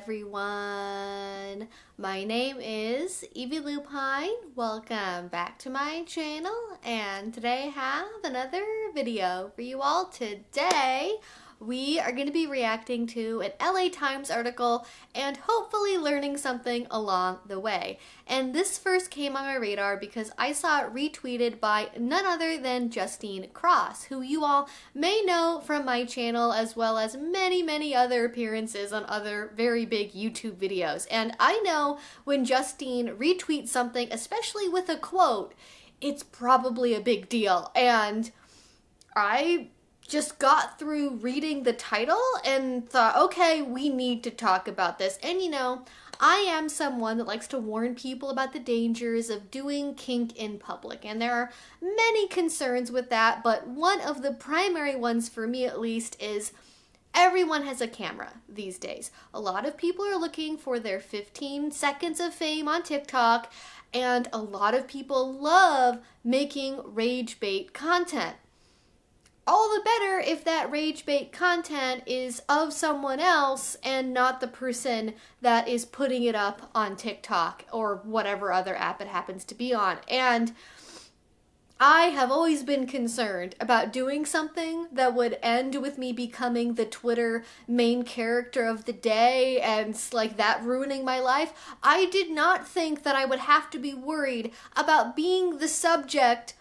everyone. My name is Evie Lupine. Welcome back to my channel, and today I have another video for you all. Today we are going to be reacting to an LA Times article and hopefully learning something along the way. And this first came on my radar because I saw it retweeted by none other than Justine Cross, who you all may know from my channel as well as many other appearances on other very big YouTube videos. And I know when Justine retweets something, especially with a quote, it's probably a big deal. And I just got through reading the title and thought, okay, we need to talk about this. And you know, I am someone that likes to warn people about the dangers of doing kink in public, and there are many concerns with that, but one of the primary ones for me at least is everyone has a camera these days. A lot of people are looking for their 15 seconds of fame on TikTok, and a lot of people love making rage bait content. All the better if that rage bait content is of someone else and not the person that is putting it up on TikTok or whatever other app it happens to be on. And I have always been concerned about doing something that would end with me becoming the Twitter main character of the day and like that ruining my life. I did not think that I would have to be worried about being the subject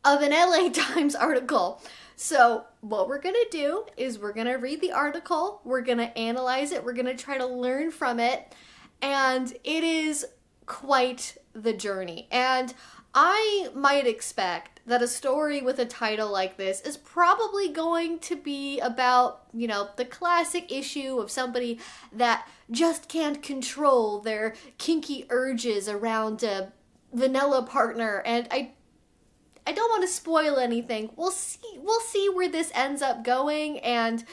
of an LA Times article. So what we're going to do is we're going to read the article, we're going to analyze it, we're going to try to learn from it, and it is quite the journey. And I might expect that a story with a title like this is probably going to be about, you know, the classic issue of somebody that just can't control their kinky urges around a vanilla partner, and I don't want to spoil anything. We'll see where this ends up going, and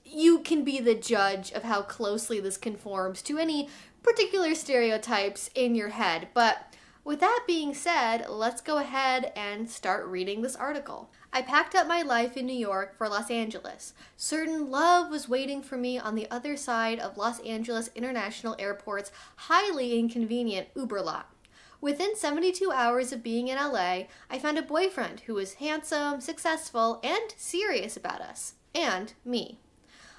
you can be the judge of how closely this conforms to any particular stereotypes in your head. But with that being said, let's go ahead and start reading this article. I packed up my life in New York for Los Angeles. Certain love was waiting for me on the other side of Los Angeles International Airport's highly inconvenient Uber lot. Within 72 hours of being in LA, I found a boyfriend who was handsome, successful, and serious about us. And me.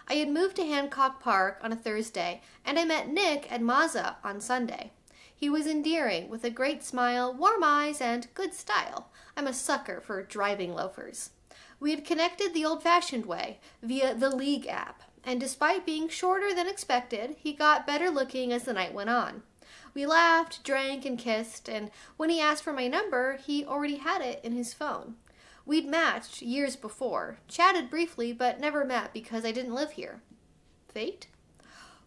I had moved to Hancock Park on a Thursday, and I met Nick at Mazza on Sunday. He was endearing, with a great smile, warm eyes, and good style. I'm a sucker for driving loafers. We had connected the old-fashioned way, via the League app, and despite being shorter than expected, he got better looking as the night went on. We laughed, drank, and kissed, and when he asked for my number, he already had it in his phone. We'd matched years before, chatted briefly, but never met because I didn't live here. Fate?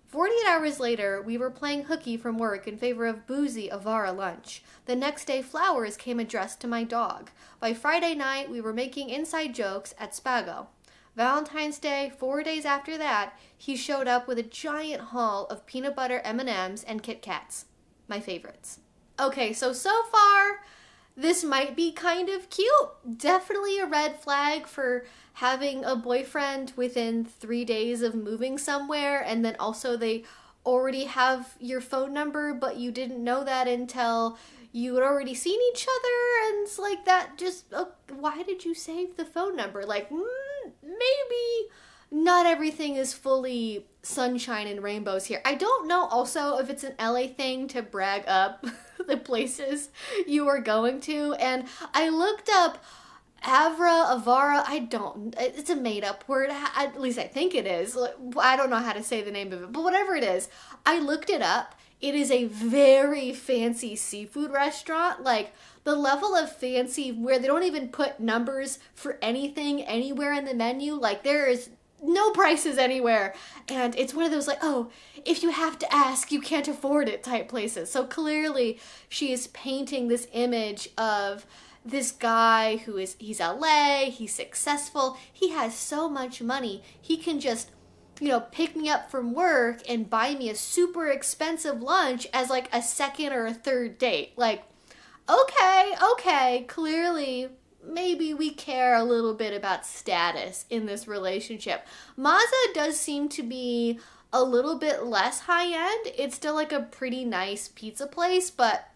48 hours later, we were playing hooky from work in favor of boozy Avara lunch. The next day, flowers came addressed to my dog. By Friday night, we were making inside jokes at Spago. Valentine's Day, 4 days after that, he showed up with a giant haul of peanut butter M&Ms and Kit Kats. My favorites. Okay, so far, this might be kind of cute. Definitely a red flag for having a boyfriend within 3 days of moving somewhere, and then also they already have your phone number, but you didn't know that until you had already seen each other, and it's like that just, why did you save the phone number? Like, maybe not everything is fully sunshine and rainbows here. I don't know also if it's an LA thing to brag up the places you are going to, and I looked up Avara, it's a made-up word, at least I think it is. I don't know how to say the name of it, but whatever it is, I looked it up. It is a very fancy seafood restaurant, like the level of fancy where they don't even put numbers for anything anywhere in the menu. Like there is no prices anywhere. And it's one of those like, oh, if you have to ask, you can't afford it type places. So clearly she is painting this image of this guy he's LA, he's successful, he has so much money, he can just, you know, pick me up from work and buy me a super expensive lunch as like a second or a third date. Like, okay, clearly maybe we care a little bit about status in this relationship. Mazza does seem to be a little bit less high end. It's still like a pretty nice pizza place, but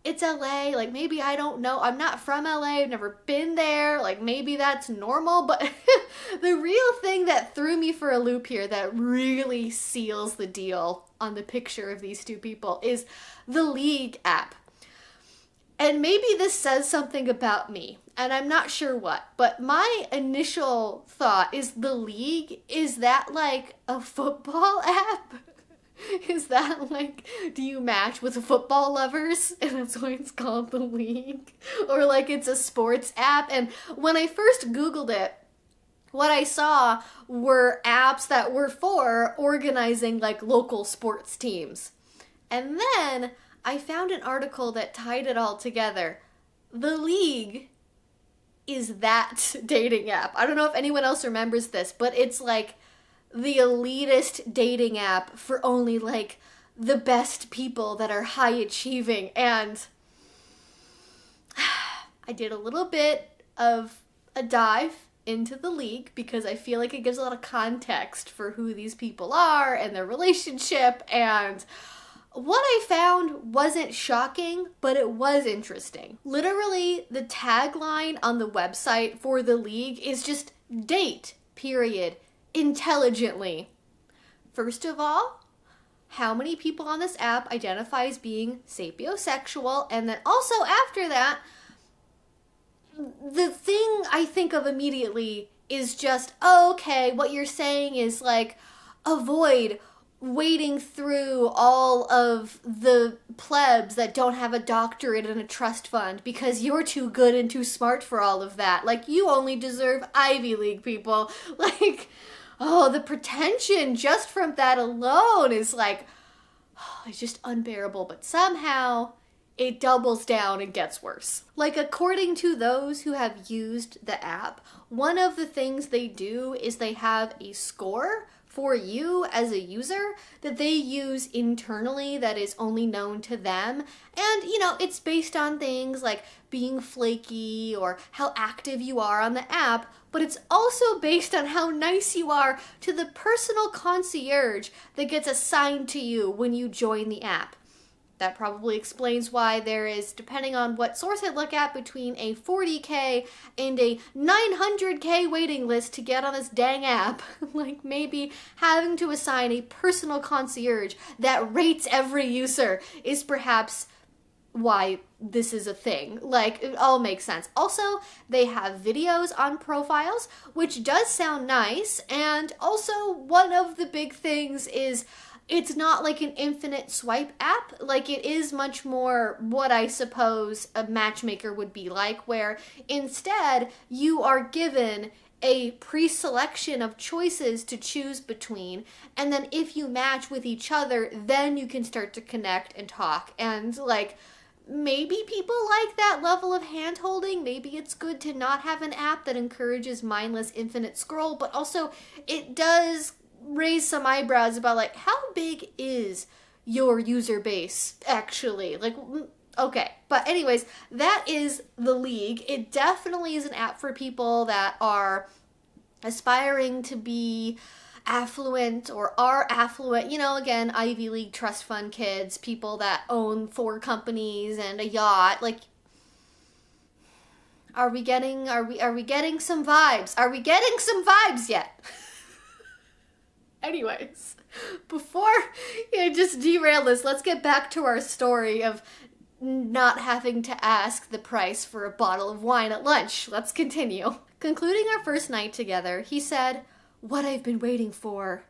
it's LA. Like, maybe, I don't know. I'm not from LA. I've never been there. Like, maybe that's normal. But the real thing that threw me for a loop here, that really seals the deal on the picture of these two people, is the League app. And maybe this says something about me, and I'm not sure what, but my initial thought is, the League, is that like a football app? Is that like, do you match with football lovers? And that's why it's called the League? Or like it's a sports app? And when I first Googled it, what I saw were apps that were for organizing like local sports teams. And then I found an article that tied it all together. The League is that dating app. I don't know if anyone else remembers this, but it's like the elitist dating app for only like the best people that are high achieving. And I did a little bit of a dive into the League because I feel like it gives a lot of context for who these people are and their relationship, and what I found wasn't shocking, but it was interesting. Literally, the tagline on the website for the League is just date, period, intelligently. First of all, how many people on this app identify as being sapiosexual? And then also after that, the thing I think of immediately is just, oh, okay, what you're saying is like, avoid wading through all of the plebs that don't have a doctorate and a trust fund because you're too good and too smart for all of that. Like, you only deserve Ivy League people. Like, oh, the pretension just from that alone is like, oh, it's just unbearable. But somehow it doubles down and gets worse. Like, according to those who have used the app, one of the things they do is they have a score for you as a user that they use internally that is only known to them. And, you know, it's based on things like being flaky or how active you are on the app, but it's also based on how nice you are to the personal concierge that gets assigned to you when you join the app. That probably explains why there is, depending on what source I look at, between a 40K and a 900K waiting list to get on this dang app. Like, maybe having to assign a personal concierge that rates every user is perhaps why this is a thing. Like, it all makes sense. Also, they have videos on profiles, which does sound nice. And also, one of the big things is, it's not like an infinite swipe app. Like, it is much more what I suppose a matchmaker would be like, where instead you are given a pre-selection of choices to choose between, and then if you match with each other, then you can start to connect and talk. And like, maybe people like that level of hand-holding. Maybe it's good to not have an app that encourages mindless infinite scroll, but also it does raise some eyebrows about like, how big is your user base actually? Like, okay, but anyways, that is the League. It definitely is an app for people that are aspiring to be affluent or are affluent, you know, again, Ivy League trust fund kids, people that own 4 companies and a yacht. Like, are we getting some vibes? Are we getting some vibes yet? Anyways, before I just derail this, let's get back to our story of not having to ask the price for a bottle of wine at lunch. Let's continue. Concluding our first night together, he said, "What I've been waiting for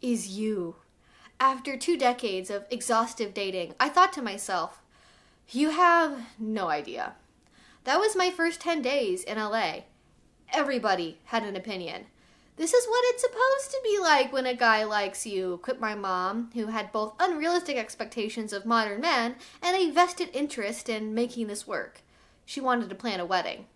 is you." After 2 decades of exhaustive dating, I thought to myself, you have no idea. That was my first 10 days in LA. Everybody had an opinion. This is what it's supposed to be like when a guy likes you, quit my mom, who had both unrealistic expectations of modern men and a vested interest in making this work. She wanted to plan a wedding.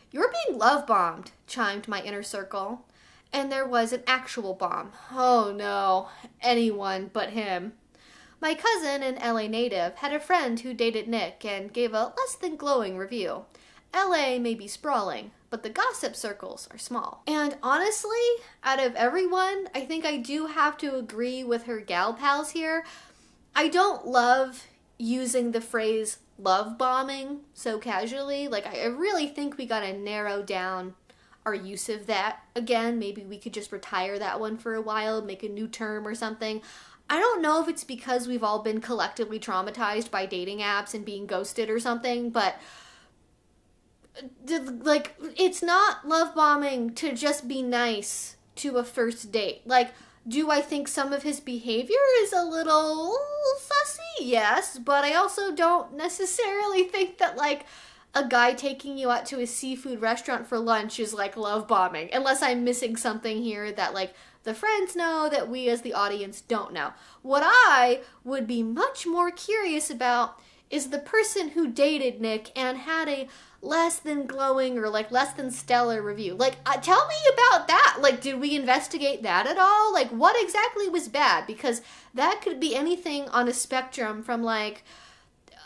"You're being love-bombed," chimed my inner circle. And there was an actual bomb. Oh no, anyone but him. My cousin, an LA native, had a friend who dated Nick and gave a less than glowing review. LA may be sprawling, but the gossip circles are small. And honestly, out of everyone, I think I do have to agree with her gal pals here. I don't love using the phrase love bombing so casually. Like, I really think we gotta narrow down our use of that again. Maybe we could just retire that one for a while, make a new term or something. I don't know if it's because we've all been collectively traumatized by dating apps and being ghosted or something, but like, it's not love bombing to just be nice to a first date. Like, do I think some of his behavior is a little sussy? Yes, but I also don't necessarily think that, like, a guy taking you out to a seafood restaurant for lunch is like love bombing, unless I'm missing something here that, like, the friends know that we as the audience don't know. What I would be much more curious about is the person who dated Nick and had a less than glowing or like less than stellar review. Like, tell me about that. Like, did we investigate that at all? Like, what exactly was bad? Because that could be anything on a spectrum from like,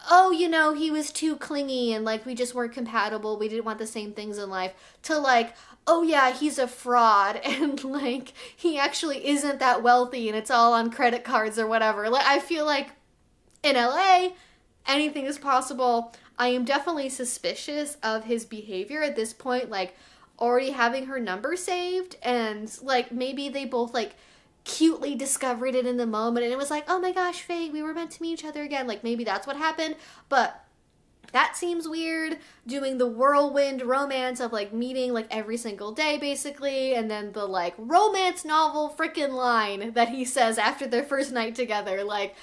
oh, you know, he was too clingy and like we just weren't compatible, we didn't want the same things in life, to like, oh yeah, he's a fraud and like he actually isn't that wealthy and it's all on credit cards or whatever. Like, I feel like in LA, anything is possible. I am definitely suspicious of his behavior at this point, like already having her number saved, and like maybe they both like cutely discovered it in the moment and it was like, oh my gosh, fate, we were meant to meet each other again. Like, maybe that's what happened, but that seems weird, doing the whirlwind romance of like meeting like every single day basically, and then the like romance novel frickin' line that he says after their first night together. Like,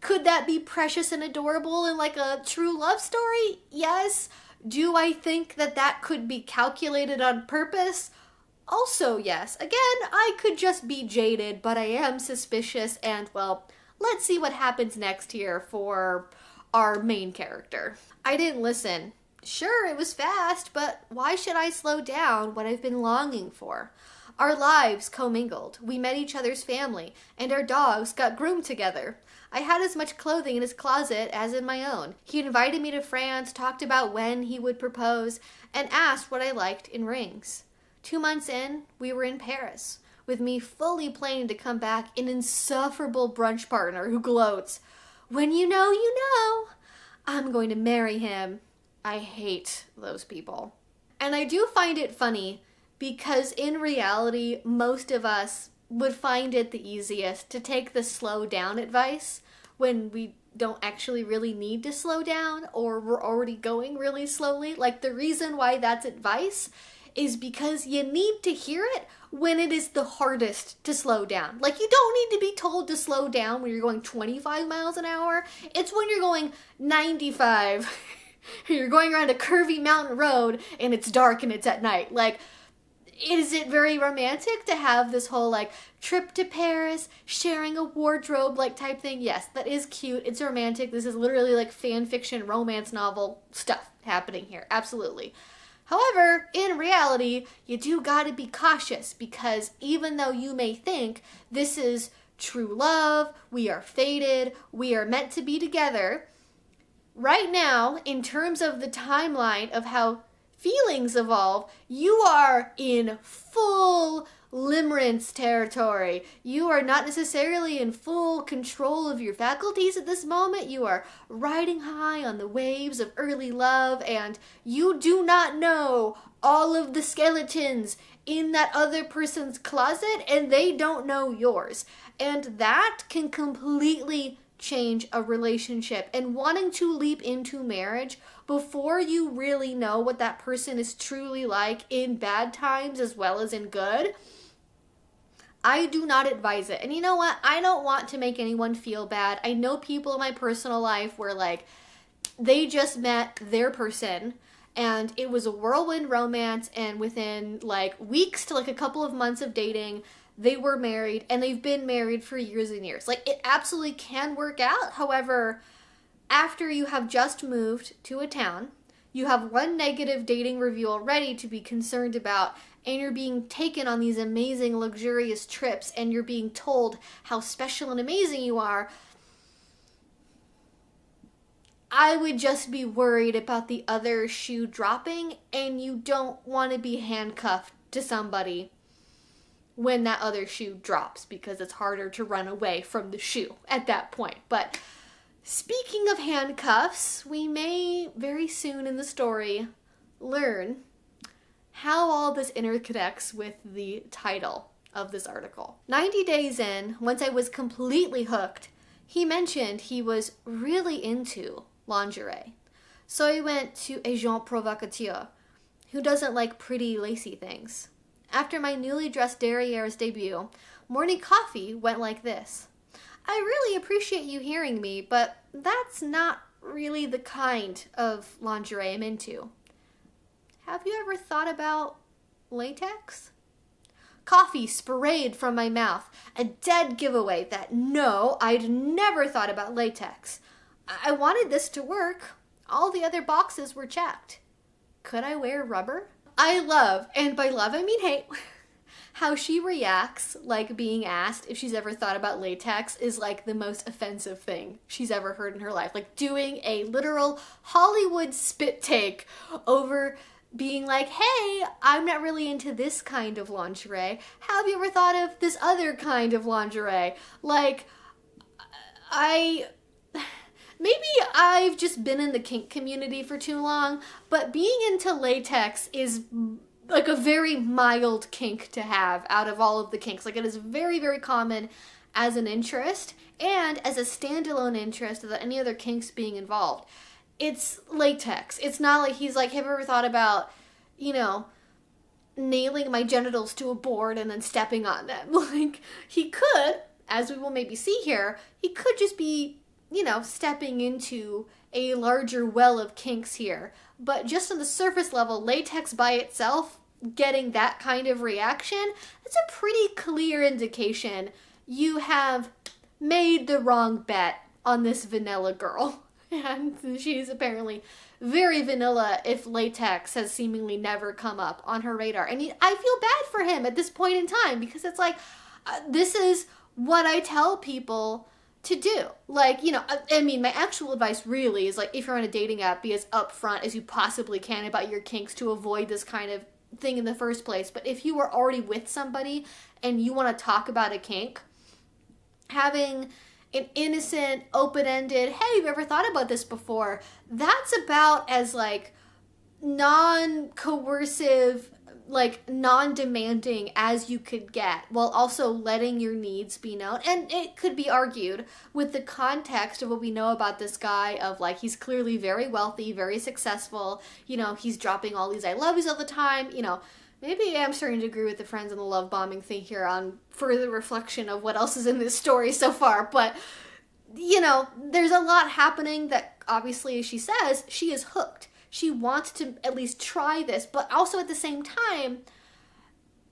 could that be precious and adorable in like a true love story? Yes. Do I think that that could be calculated on purpose? Also, yes. Again, I could just be jaded, but I am suspicious, and well, let's see what happens next here for our main character. I didn't listen. Sure, it was fast, but why should I slow down what I've been longing for? Our lives commingled. We met each other's family, and our dogs got groomed together. I had as much clothing in his closet as in my own. He invited me to France, talked about when he would propose, and asked what I liked in rings. 2 months in, we were in Paris, with me fully planning to come back an insufferable brunch partner who gloats, when you know, you know, I'm going to marry him. I hate those people. And I do find it funny because in reality, most of us would find it the easiest to take the slow down advice when we don't actually really need to slow down or we're already going really slowly. Like, the reason why that's advice is because you need to hear it when it is the hardest to slow down. Like, you don't need to be told to slow down when you're going 25 miles an hour. It's when you're going 95. You're going around a curvy mountain road and it's dark and it's at night. Like, is it very romantic to have this whole like trip to Paris, sharing a wardrobe like type thing? Yes, that is cute. It's romantic. This is literally like fan fiction romance novel stuff happening here. Absolutely. However, in reality, you do gotta be cautious, because even though you may think this is true love, we are fated, we are meant to be together, right now, in terms of the timeline of how feelings evolve, you are in full limerance territory. You are not necessarily in full control of your faculties at this moment. You are riding high on the waves of early love, and you do not know all of the skeletons in that other person's closet, and they don't know yours. And that can completely change a relationship. And wanting to leap into marriage before you really know what that person is truly like in bad times as well as in good, I do not advise it. And you know what? I don't want to make anyone feel bad. I know people in my personal life where like they just met their person and it was a whirlwind romance, and within like weeks to like a couple of months of dating, they were married, and they've been married for years and years. Like, it absolutely can work out. However, after you have just moved to a town, you have one negative dating review already to be concerned about, and you're being taken on these amazing, luxurious trips, and you're being told how special and amazing you are, I would just be worried about the other shoe dropping, and you don't want to be handcuffed to somebody when that other shoe drops, because it's harder to run away from the shoe at that point. But speaking of handcuffs, we may very soon in the story learn how all this interconnects with the title of this article. 90 days in, once I was completely hooked, he mentioned he was really into lingerie. So he went to a Jean provocateur who doesn't like pretty lacy things. After my newly dressed derriere's debut, morning coffee went like this. I really appreciate you hearing me, but that's not really the kind of lingerie I'm into. Have you ever thought about latex? Coffee sprayed from my mouth, a dead giveaway that no, I'd never thought about latex. I wanted this to work. All the other boxes were checked. Could I wear rubber? I love, and by love I mean hate, how she reacts like being asked if she's ever thought about latex is like the most offensive thing she's ever heard in her life. Like doing a literal Hollywood spit take over being like, hey, I'm not really into this kind of lingerie. Have you ever thought of this other kind of lingerie? Like, maybe I've just been in the kink community for too long, but being into latex is like a very mild kink to have out of all of the kinks. Like, it is very, very common as an interest and as a standalone interest without any other kinks being involved. It's latex. It's not like he's like, have you ever thought about, you know, nailing my genitals to a board and then stepping on them? Like, he could, as we will maybe see here, he could just be, you know, stepping into a larger well of kinks here. But just on the surface level, latex by itself, getting that kind of reaction, that's a pretty clear indication you have made the wrong bet on this vanilla girl. And she's apparently very vanilla if latex has seemingly never come up on her radar. And I feel bad for him at this point in time, because it's like, this is what I tell people to do. Like, you know, I mean, my actual advice really is like, if you're on a dating app, be as upfront as you possibly can about your kinks to avoid this kind of thing in the first place. But if you are already with somebody and you want to talk about a kink, having an innocent, open-ended, hey, have you ever thought about this before? That's about as like non-coercive, like non-demanding as you could get, while also letting your needs be known. And it could be argued with the context of what we know about this guy of like, he's clearly very wealthy, very successful, you know, he's dropping all these I love yous all the time, you know. Maybe I'm starting to agree with the friends and the love bombing thing here on further reflection of what else is in this story so far. But, you know, there's a lot happening that obviously, as she says, she is hooked. She wants to at least try this. But also at the same time,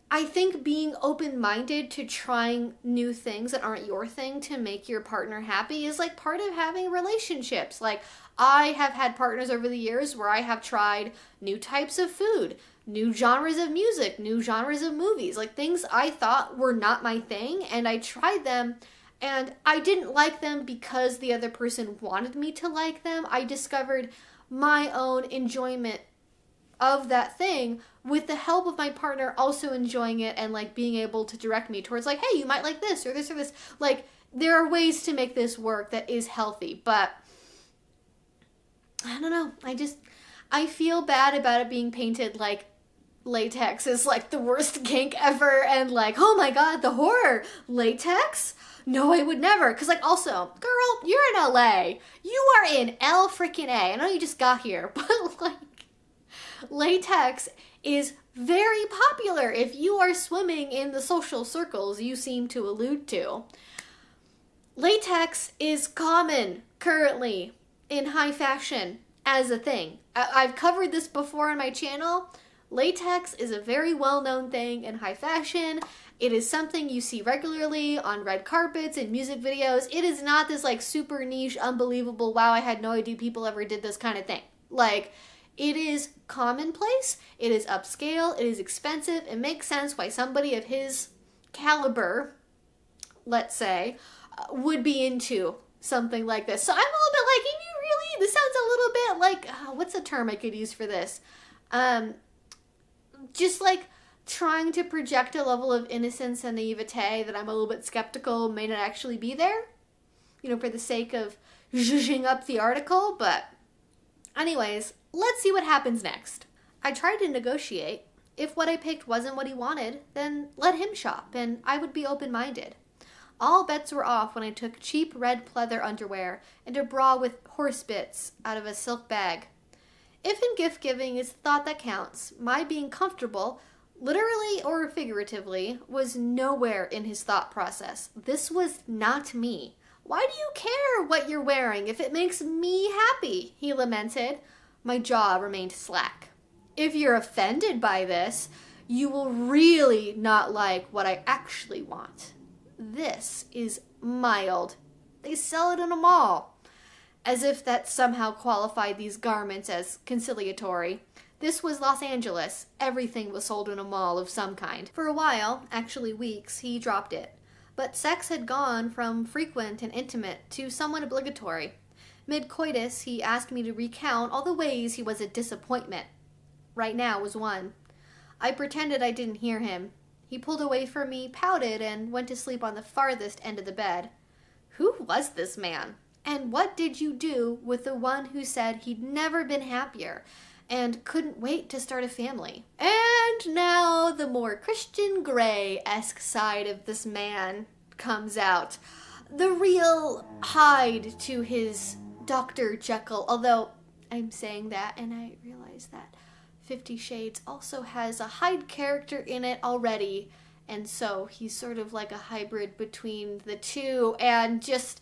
I think being open-minded to trying new things that aren't your thing to make your partner happy is like part of having relationships. Like, I have had partners over the years where I have tried new types of food, new genres of music, new genres of movies, like things I thought were not my thing, and I tried them, and I didn't like them because the other person wanted me to like them. I discovered my own enjoyment of that thing with the help of my partner also enjoying it and like being able to direct me towards like, hey, you might like this or this or this. Like, there are ways to make this work that is healthy, but I don't know. I feel bad about it being painted like latex is like the worst kink ever and like, oh my god, the horror. Latex? No, I would never. Because like, also, girl, you're in LA. You are in L freaking A. I know you just got here, but like, latex is very popular if you are swimming in the social circles you seem to allude to. Latex is common currently in high fashion as a thing. I've covered this before on my channel. Latex is a very well-known thing in high fashion. It is something you see regularly on red carpets and music videos. It is not this like super niche, unbelievable, wow, I had no idea people ever did this kind of thing. Like, it is commonplace, it is upscale, it is expensive. It makes sense why somebody of his caliber, let's say, would be into something like this. So I'm a little bit like, you really, this sounds little bit like, what's the term I could use for this? Just like trying to project a level of innocence and naivete that I'm a little bit skeptical may not actually be there, for the sake of zhuzhing up the article. But anyways, let's see what happens next. I tried to negotiate. If what I picked wasn't what he wanted, then let him shop, and I would be open-minded. All bets were off when I took cheap red pleather underwear and a bra with horse bits out of a silk bag. If in gift giving is the thought that counts, my being comfortable, literally or figuratively, was nowhere in his thought process. This was not me. Why do you care what you're wearing if it makes me happy? He lamented. My jaw remained slack. If you're offended by this, you will really not like what I actually want. This is mild. They sell it in a mall. As if that somehow qualified these garments as conciliatory. This was Los Angeles. Everything was sold in a mall of some kind. For a while, actually weeks, he dropped it. But sex had gone from frequent and intimate to somewhat obligatory. Mid-coitus, he asked me to recount all the ways he was a disappointment. Right now was one. I pretended I didn't hear him. He pulled away from me, pouted, and went to sleep on the farthest end of the bed. Who was this man? And what did you do with the one who said he'd never been happier and couldn't wait to start a family? And now the more Christian Grey-esque side of this man comes out. The real Hyde to his Dr. Jekyll, although I'm saying that and I realize that 50 Shades also has a Hyde character in it already, and so he's sort of like a hybrid between the two, and just,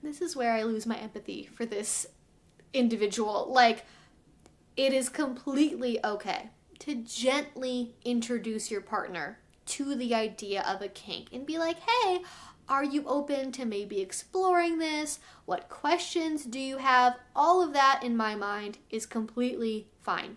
this is where I lose my empathy for this individual. Like, it is completely okay to gently introduce your partner to the idea of a kink and be like, hey, are you open to maybe exploring this? What questions do you have? All of that, in my mind, is completely fine.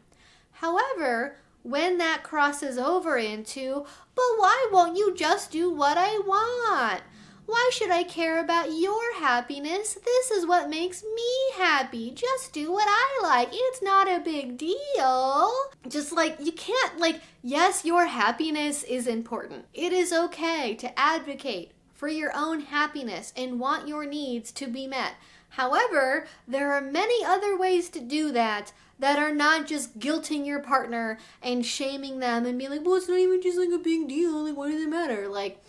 However, when that crosses over into, but why won't you just do what I want? Why should I care about your happiness? This is what makes me happy. Just do what I like. It's not a big deal. Just like, you can't, like, yes, your happiness is important. It is okay to advocate for your own happiness and want your needs to be met. However, there are many other ways to do that are not just guilting your partner and shaming them and being like, well, it's not even just like a big deal. Like, what does it matter? Like,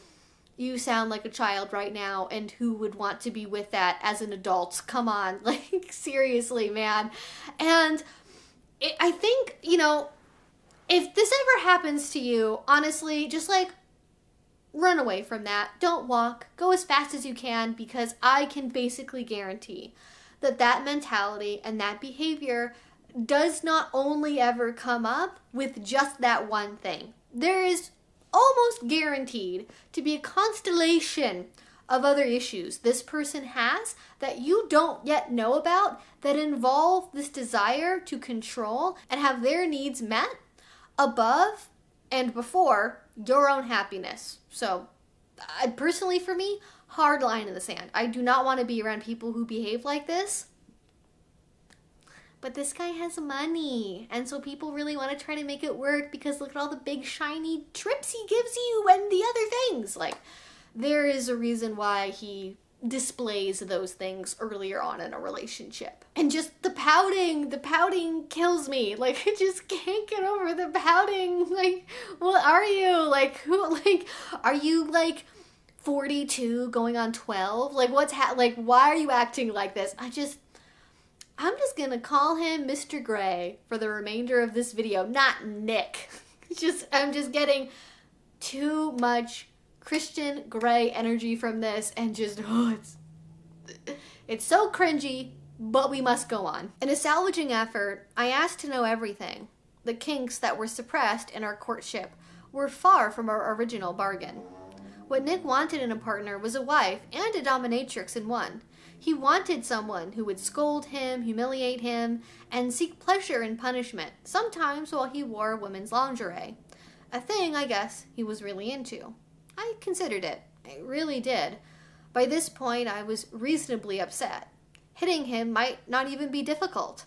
you sound like a child right now, and who would want to be with that as an adult? Come on, like, seriously, man. And I think, if this ever happens to you, honestly, just like, run away from that. Don't walk. Go as fast as you can, because I can basically guarantee that mentality and that behavior does not only ever come up with just that one thing. There is almost guaranteed to be a constellation of other issues this person has that you don't yet know about that involve this desire to control and have their needs met above and before your own happiness. So, personally for me, hard line in the sand. I do not want to be around people who behave like this. But this guy has money, and so people really want to try to make it work because look at all the big shiny trips he gives you and the other things. Like, there is a reason why he displays those things earlier on in a relationship. And just the pouting kills me. Like, I just can't get over the pouting. Like, what are you? Like, who, like, are you like 42 going on 12? Like, like, why are you acting like this? I'm just gonna call him Mr. Grey for the remainder of this video, not Nick. I'm just getting too much Christian Grey energy from this, and just, it's so cringy, but we must go on. In a salvaging effort, I asked to know everything. The kinks that were suppressed in our courtship were far from our original bargain. What Nick wanted in a partner was a wife and a dominatrix in one. He wanted someone who would scold him, humiliate him, and seek pleasure in punishment, sometimes while he wore women's lingerie. A thing, I guess, he was really into. I considered it. I really did. By this point, I was reasonably upset. Hitting him might not even be difficult.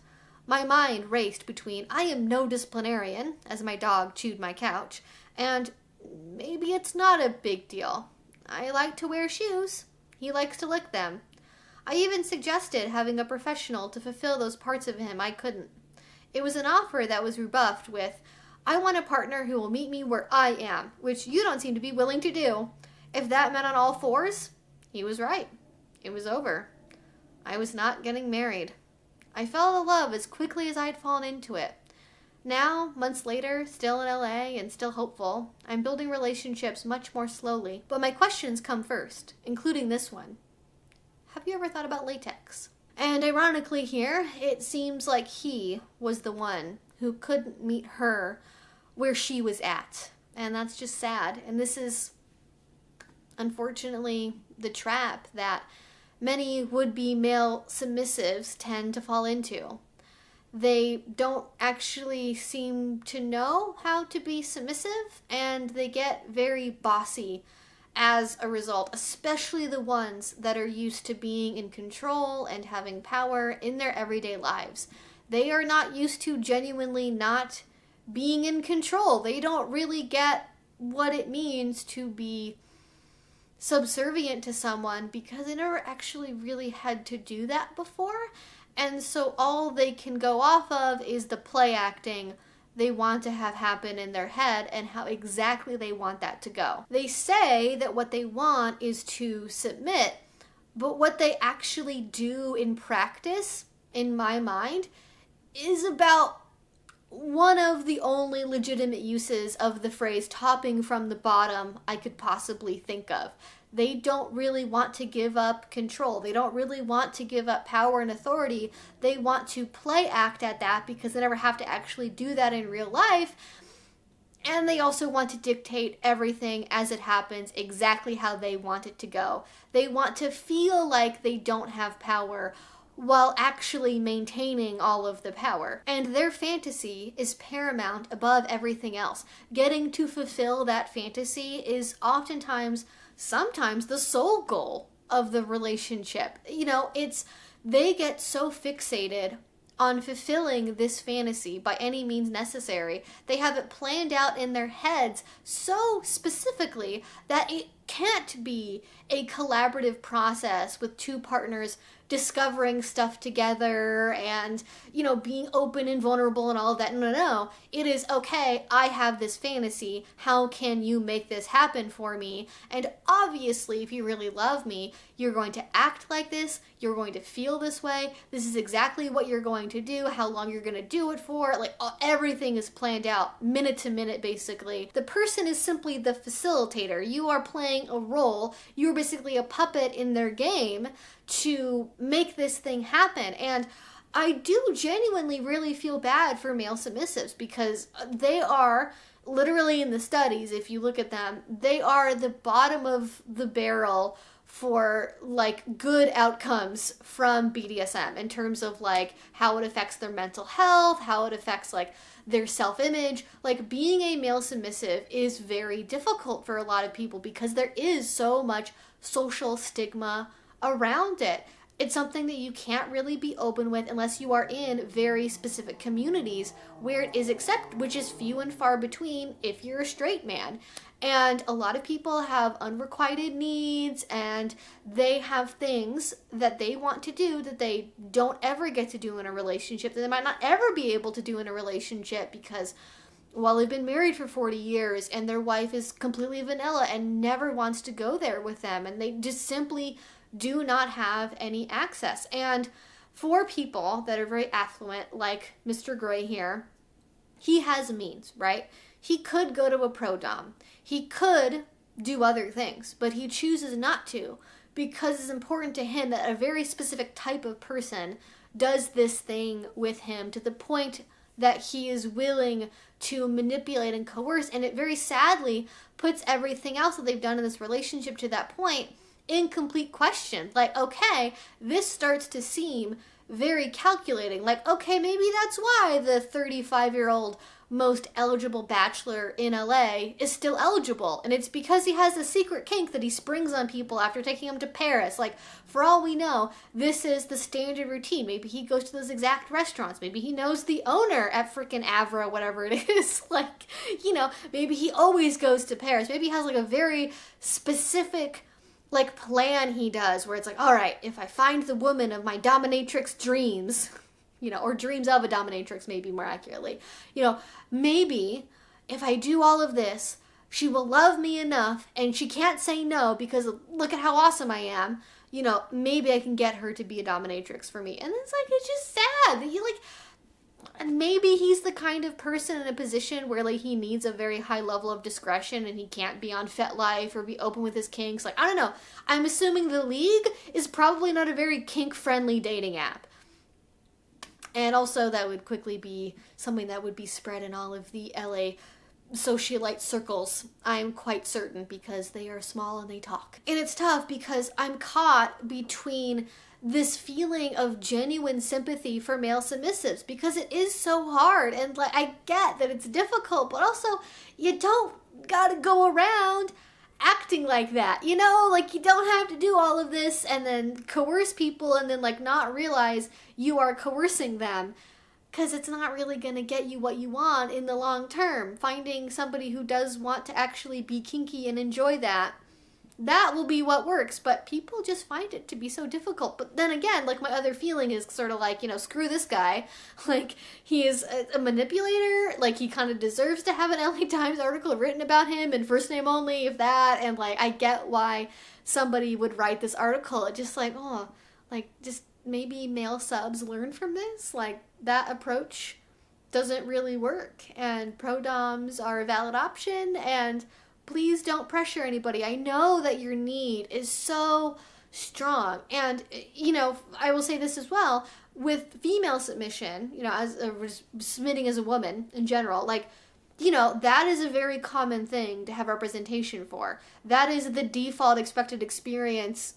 My mind raced between I am no disciplinarian, as my dog chewed my couch, and maybe it's not a big deal. I like to wear shoes. He likes to lick them. I even suggested having a professional to fulfill those parts of him I couldn't. It was an offer that was rebuffed with, I want a partner who will meet me where I am, which you don't seem to be willing to do. If that meant on all fours, he was right. It was over. I was not getting married. I fell in love as quickly as I'd fallen into it. Now, months later, still in LA and still hopeful, I'm building relationships much more slowly. But my questions come first, including this one. Have you ever thought about latex? And ironically here, it seems like he was the one who couldn't meet her where she was at. And that's just sad. And this is, unfortunately, the trap that many would-be male submissives tend to fall into. They don't actually seem to know how to be submissive, and they get very bossy as a result, especially the ones that are used to being in control and having power in their everyday lives. They are not used to genuinely not being in control. They don't really get what it means to be subservient to someone because they never actually really had to do that before. And so all they can go off of is the play acting they want to have happen in their head and how exactly they want that to go. They say that what they want is to submit, but what they actually do in practice, in my mind, is about one of the only legitimate uses of the phrase topping from the bottom I could possibly think of. They don't really want to give up control. They don't really want to give up power and authority. They want to play act at that because they never have to actually do that in real life. And they also want to dictate everything as it happens exactly how they want it to go. They want to feel like they don't have power while actually maintaining all of the power. And their fantasy is paramount above everything else. Getting to fulfill that fantasy is sometimes the sole goal of the relationship. They get so fixated on fulfilling this fantasy by any means necessary. They have it planned out in their heads so specifically that it can't be a collaborative process with two partners discovering stuff together and, being open and vulnerable and all of that. No. It is, okay, I have this fantasy. How can you make this happen for me? And obviously, if you really love me, you're going to act like this. You're going to feel this way. This is exactly what you're going to do, how long you're going to do it for. Everything is planned out minute to minute, basically. The person is simply the facilitator. You are playing a role. You're basically a puppet in their game to make this thing happen. And I do genuinely really feel bad for male submissives because they are literally, in the studies, if you look at them, they are the bottom of the barrel for good outcomes from BDSM in terms of how it affects their mental health, how it affects their self-image. Being a male submissive is very difficult for a lot of people because there is so much social stigma around it. It's something that you can't really be open with unless you are in very specific communities where it is accepted, which is few and far between if you're a straight man. And a lot of people have unrequited needs and they have things that they want to do that they don't ever get to do in a relationship, that they might not ever be able to do in a relationship because, well, they've been married for 40 years and their wife is completely vanilla and never wants to go there with them. And they just simply do not have any access. And for people that are very affluent, like Mr. Gray here, he has means, right? He could go to a pro dom. He could do other things, but he chooses not to because it's important to him that a very specific type of person does this thing with him to the point that he is willing to manipulate and coerce. And it very sadly puts everything else that they've done in this relationship to that point in complete question. Okay, this starts to seem very calculating. Okay, maybe that's why the 35-year-old most eligible bachelor in LA is still eligible. And it's because he has a secret kink that he springs on people after taking them to Paris. Like, for all we know, this is the standard routine. Maybe he goes to those exact restaurants. Maybe he knows the owner at frickin' Avra, whatever it is. Like, you know, maybe he always goes to Paris. Maybe he has like a very specific like plan he does where it's like, all right, if I find the woman of my dominatrix dreams, you know, or dreams of a dominatrix, maybe more accurately, you know, maybe if I do all of this, she will love me enough and she can't say no because look at how awesome I am. You know, maybe I can get her to be a dominatrix for me. And it's like, it's just sad that you like, and maybe he's the kind of person in a position where like he needs a very high level of discretion and he can't be on FetLife or be open with his kinks. Like, I don't know. I'm assuming The League is probably not a very kink-friendly dating app. And also that would quickly be something that would be spread in all of the LA socialite circles, I'm quite certain, because they are small and they talk. And it's tough because I'm caught between this feeling of genuine sympathy for male submissives because it is so hard, and like I get that it's difficult, but also you don't gotta go around acting like that, you know? Like, you don't have to do all of this and then coerce people and then like not realize you are coercing them, because it's not really gonna get you what you want in the long term. Finding somebody who does want to actually be kinky and enjoy that will be what works, but people just find it to be so difficult. But then again, like, my other feeling is sort of like, you know, screw this guy. Like, he is a manipulator. Like, he kind of deserves to have an LA Times article written about him and first name only, if that. And like, I get why somebody would write this article. It's just like, oh, like, just maybe male subs learn from this. Like, that approach doesn't really work, and pro-doms are a valid option, and please don't pressure anybody. I know that your need is so strong. And, you know, I will say this as well, with female submission, you know, as submitting as a woman in general, like, you know, that is a very common thing to have representation for. That is the default expected experience,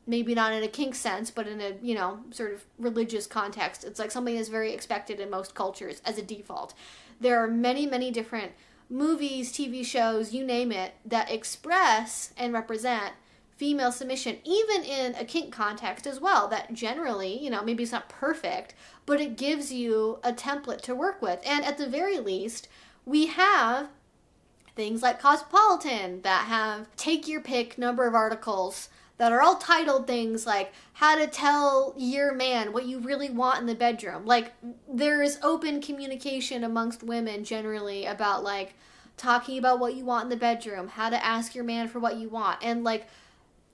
maybe not in a kink sense, but in a, you know, sort of religious context. It's like something that's very expected in most cultures as a default. There are many, many different movies, TV shows, you name it, that express and represent female submission, even in a kink context as well, that generally, you know, maybe it's not perfect, but it gives you a template to work with. And at the very least, we have things like Cosmopolitan that have take your pick number of articles that are all titled things like how to tell your man what you really want in the bedroom. Like, there is open communication amongst women generally about like talking about what you want in the bedroom, how to ask your man for what you want. And like,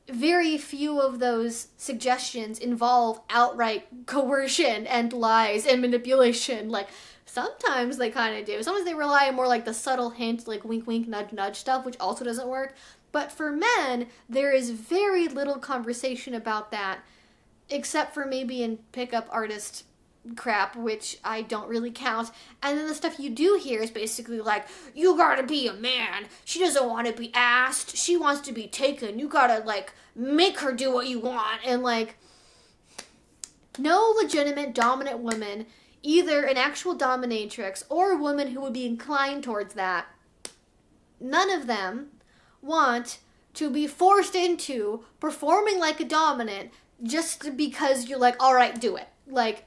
very few of those suggestions involve outright coercion and lies and manipulation. Like, sometimes they kind of do. Sometimes they rely on more like the subtle hint, like wink wink nudge nudge stuff, which also doesn't work. But for men, there is very little conversation about that, except for maybe in pickup artist crap, which I don't really count. And then the stuff you do hear is basically like, you gotta be a man. She doesn't want to be asked. She wants to be taken. You gotta, like, make her do what you want. And, like, no legitimate dominant woman, either an actual dominatrix or a woman who would be inclined towards that, none of them want to be forced into performing like a dominant just because you're like, all right, do it. Like,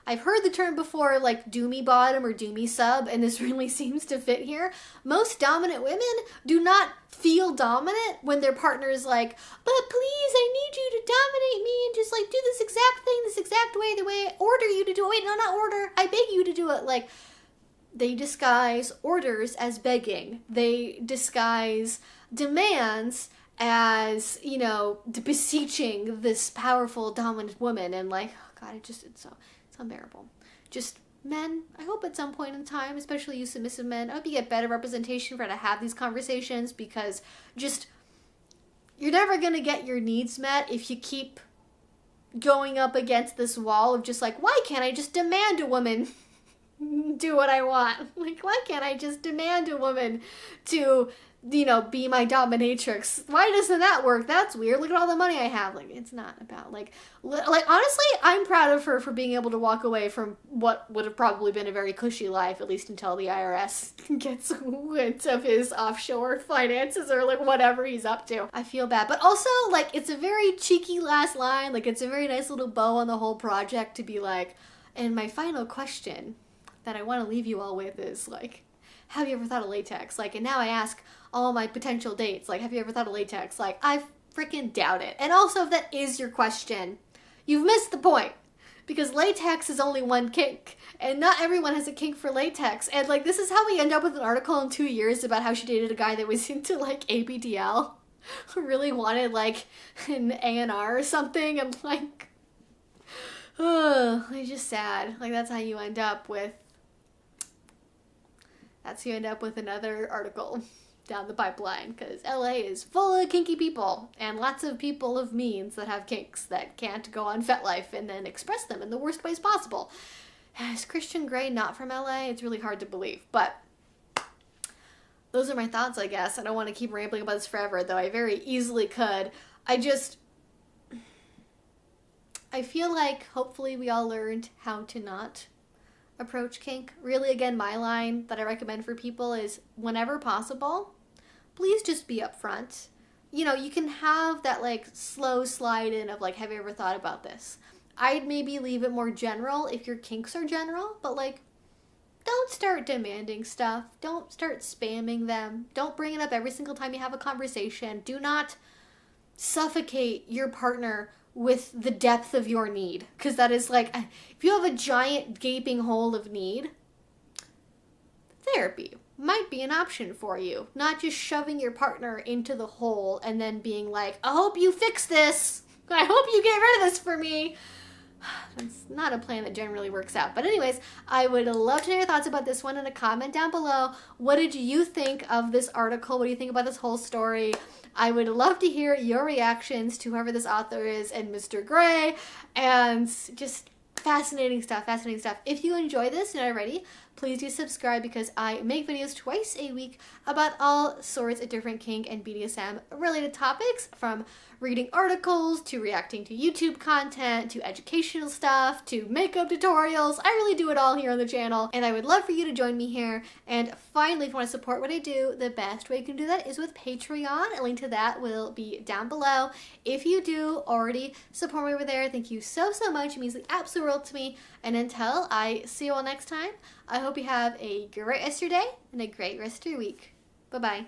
I've heard the term before, like doomy bottom or doomy sub, and this really seems to fit here. Most dominant women do not feel dominant when their partner is like, but please, I need you to dominate me and just like do this exact thing, this exact way, the way I order you to do it. Wait, no, not order. I beg you to do it. Like, they disguise orders as begging. They disguise demands as, you know, beseeching this powerful dominant woman. And like, oh God, it's unbearable. Just men, I hope at some point in time, especially you submissive men, I hope you get better representation for how to have these conversations, because just, you're never gonna get your needs met if you keep going up against this wall of just like, why can't I just demand a woman do what I want? Like, why can't I just demand a woman to be my dominatrix. Why doesn't that work? That's weird. Look at all the money I have. Like, it's not about, like honestly, I'm proud of her for being able to walk away from what would have probably been a very cushy life, at least until the IRS gets wind of his offshore finances or, like, whatever he's up to. I feel bad. But also, like, it's a very cheeky last line. Like, it's a very nice little bow on the whole project to be like, and my final question that I want to leave you all with is, like, have you ever thought of latex? Like, and now I ask all my potential dates, like, have you ever thought of latex? Like, I freaking doubt it. And also, if that is your question, you've missed the point. Because latex is only one kink. And not everyone has a kink for latex. And, like, this is how we end up with an article in 2 years about how she dated a guy that was into, like, ABDL. Who really wanted, like, an A&R or something. And, like, it's just sad. Like, that's how you end up with another article down the pipeline, because LA is full of kinky people and lots of people of means that have kinks that can't go on FetLife and then express them in the worst ways possible. Is Christian Grey not from LA? It's really hard to believe, but those are my thoughts, I guess. I don't want to keep rambling about this forever, though I very easily could. I feel like hopefully we all learned how to not approach kink. Really, again, my line that I recommend for people is, whenever possible, please just be upfront. You can have that, like, slow slide in of, like, have you ever thought about this? I'd maybe leave it more general if your kinks are general, but, like, don't start demanding stuff. Don't start spamming them. Don't bring it up every single time you have a conversation. Do not suffocate your partner with the depth of your need, because that is, like, if you have a giant gaping hole of need, therapy might be an option for you. Not just shoving your partner into the hole and then being like, I hope you fix this. I hope you get rid of this for me. It's not a plan that generally works out. But anyways, I would love to know your thoughts about this one in a comment down below. What did you think of this article? What do you think about this whole story? I would love to hear your reactions to whoever this author is and Mr. Grey, and just fascinating stuff, fascinating stuff. If you enjoy this and are ready, please do subscribe, because I make videos twice a week about all sorts of different kink and BDSM related topics, from reading articles to reacting to YouTube content to educational stuff to makeup tutorials. I really do it all here on the channel, and I would love for you to join me here. And finally, if you want to support what I do, the best way you can do that is with Patreon. A link to that will be down below. If you do already support me over there, thank you so much. It means the absolute world to me. And until I see you all next time, I hope you have a great rest of your day and a great rest of your week. Bye-bye.